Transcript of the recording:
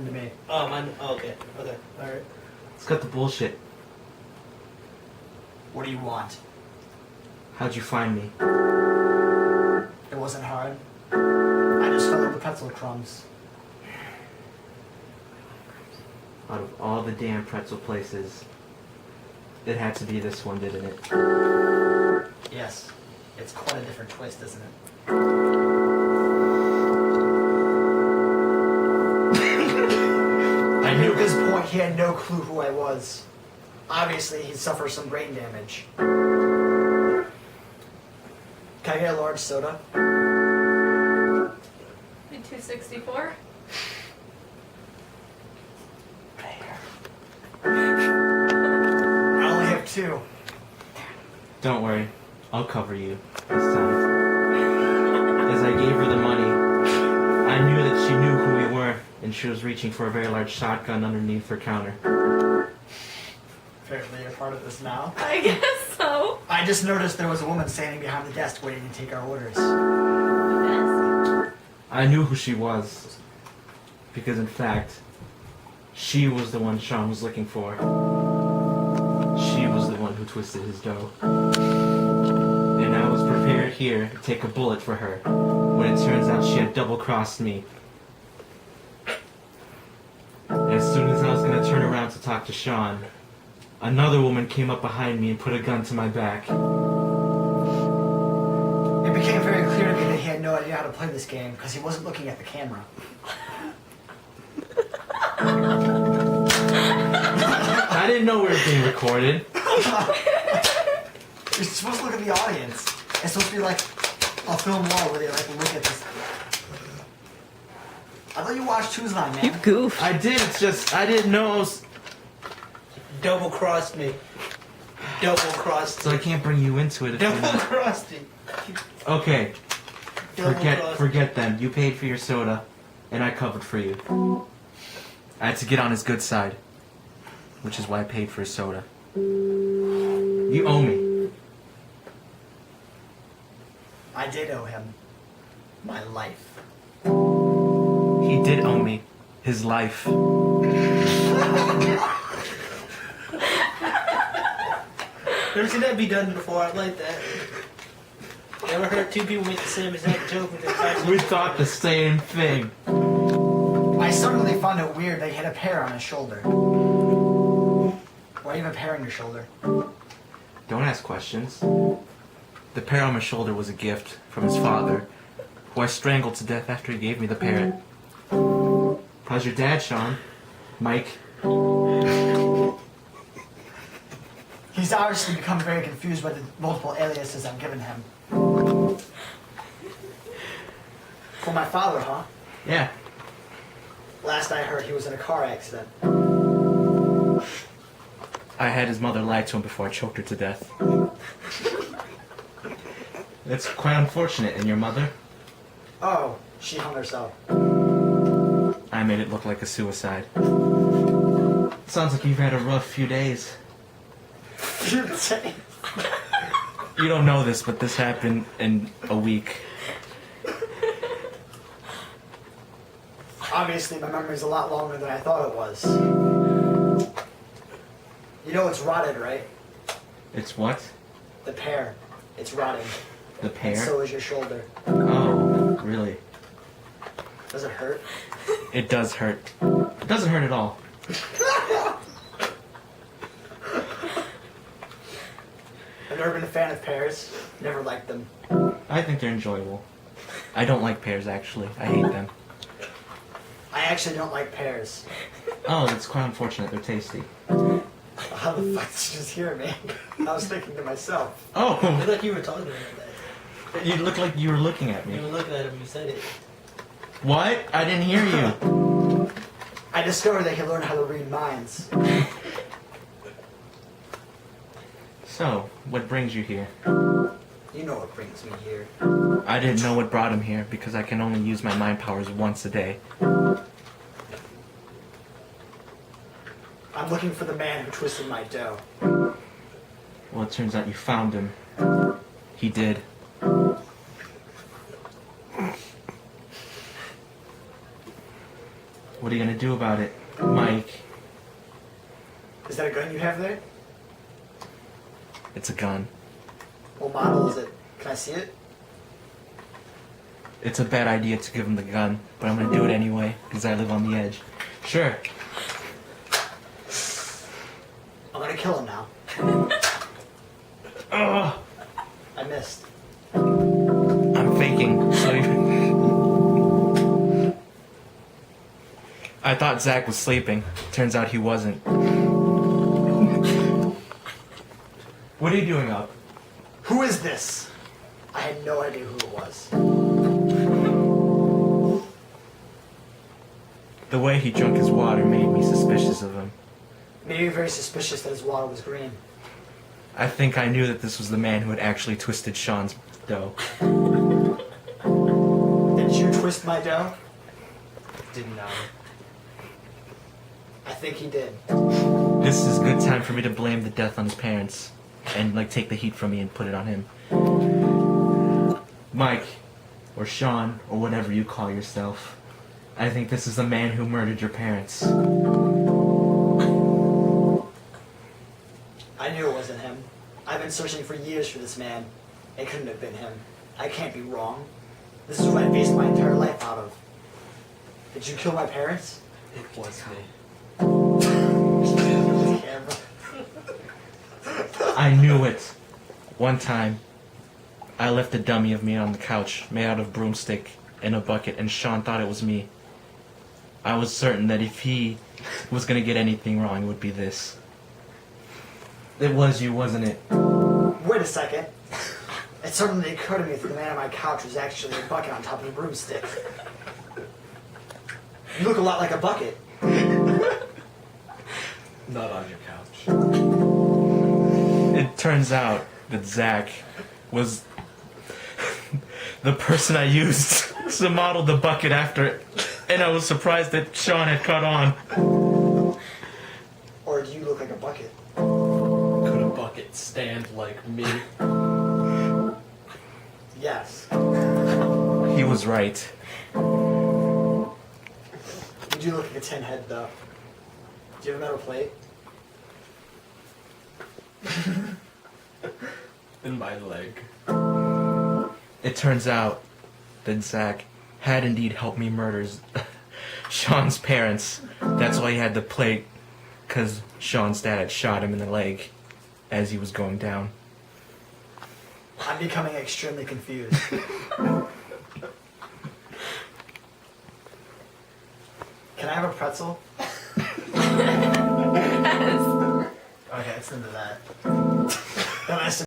to me. Oh, mine. Oh, okay. Okay. All right. Let's cut the bullshit. What do you want? How'd you find me? It wasn't hard. I just fell over pretzel crumbs. Out of all the damn pretzel places, it had to be this one, didn't it? Yes. It's quite a different twist, isn't it? I knew at this point he had no clue who I was. Obviously, he'd suffered some brain damage. Can I get a large soda? 264. I only have 2. Don't worry, I'll cover you this time. As I gave her the money, I knew that she knew who we were, and she was reaching for a very large shotgun underneath her counter. Apparently you're part of this now. I guess so. I just noticed there was a woman standing behind the desk waiting to take our orders. Yes. I knew who she was, because in fact, she was the one Shawn was looking for. She was the one who twisted his dough. And I was prepared here to take a bullet for her, when it turns out she had double-crossed me. As soon as I was going to turn around to talk to Shawn, another woman came up behind me and put a gun to my back. It became very clear to me that he had no idea how to play this game because he wasn't looking at the camera. I didn't know we were being recorded. You're supposed to look at the audience. It's supposed to be like a film wall where they like look at this. I thought you watched Tuesday, man. You goof. I did, it's just, I didn't know I was... Double crossed me. Double crossed. So I can't bring you into it if you're Double not... crossed me. Okay, Double crossed. forget them. You paid for your soda, and I covered for you. I had to get on his good side, which is why I paid for his soda. You owe me. I did owe him my life. He did owe me his life. Never seen that be done before. I like that. Never heard two people make the same exact joke with their faces. We thought the same thing. I suddenly found it weird that he had a pear on his shoulder. Why do you have a pear on your shoulder? Don't ask questions. The pear on my shoulder was a gift from his father, who I strangled to death after he gave me the parrot. How's your dad, Shawn? Mike? He's obviously become very confused by the multiple aliases I've given him. For my father, huh? Yeah. Last I heard, he was in a car accident. I had his mother lie to him before I choked her to death. It's quite unfortunate. And your mother? Oh, she hung herself. I made it look like a suicide. Sounds like you've had a rough few days. You don't know this, but this happened in a week. Obviously, my memory's a lot longer than I thought it was. You know it's rotted, right? It's what? The pear. It's rotting. The And pear? so is your shoulder. Oh, really? Does it hurt? It does hurt. It doesn't hurt at all. I've never been a fan of pears. Never liked them. I think they're enjoyable. I don't like pears, actually. I hate them. I actually don't like pears. Oh, it's quite unfortunate. They're tasty. How the fuck did you just hear me? I was thinking to myself. I Oh! feel like you were talking about that. You look like you were looking at You me. were looking at him when you said it. What? I didn't hear you. I discovered that he learned how to read minds. So, what brings you here? You know what brings me here. I didn't know what brought him here because I can only use my mind powers once a day. I'm looking for the man who twisted my dough. Well, it turns out you found him. He did. What are you gonna do about it, Mike? Is that a gun you have there? It's a gun. What model is it? Can I see it? It's a bad idea to give him the gun, but I'm gonna do it anyway, because I live on the edge. Sure. I'm gonna kill him now. Ugh. I missed. I'm faking. So I thought Zach was sleeping. Turns out he wasn't. What are you doing up? Who is this? I had no idea who it was. The way he drank his water made me suspicious of him. Made me very suspicious that his water was green. I think I knew that this was the man who had actually twisted Shawn's dough. Did you twist my dough? Didn't know. I think he did. This is a good time for me to blame the death on his parents. And, like, take the heat from me and put it on him. Mike, or Shawn, or whatever you call yourself. I think this is the man who murdered your parents. I knew it wasn't him. I've been searching for years for this man. It couldn't have been him. I can't be wrong. This is what I based my entire life out of. Did you kill my parents? It was me. Camera. I knew it. One time, I left a dummy of me on the couch, made out of broomstick, in a bucket, and Shawn thought it was me. I was certain that if he was gonna get anything wrong, it would be this. It was you, wasn't it? Wait a second. It suddenly occurred to me that the man on my couch was actually a bucket on top of a broomstick. You look a lot like a bucket. Not on your couch. It turns out that Zach was the person I used to model the bucket after, and I was surprised that Shawn had caught on. Or do you look like a bucket? Could a bucket stand like me? Yes. He was right. You do look like a tin head, though. Do you have a metal plate? In my leg. It turns out that Zach had indeed helped me murder Shawn's parents. That's why he had the plate, because Shawn's dad had shot him in the leg as he was going down. I'm becoming extremely confused. Can I have a pretzel? Yes. Okay, it's into that. Then I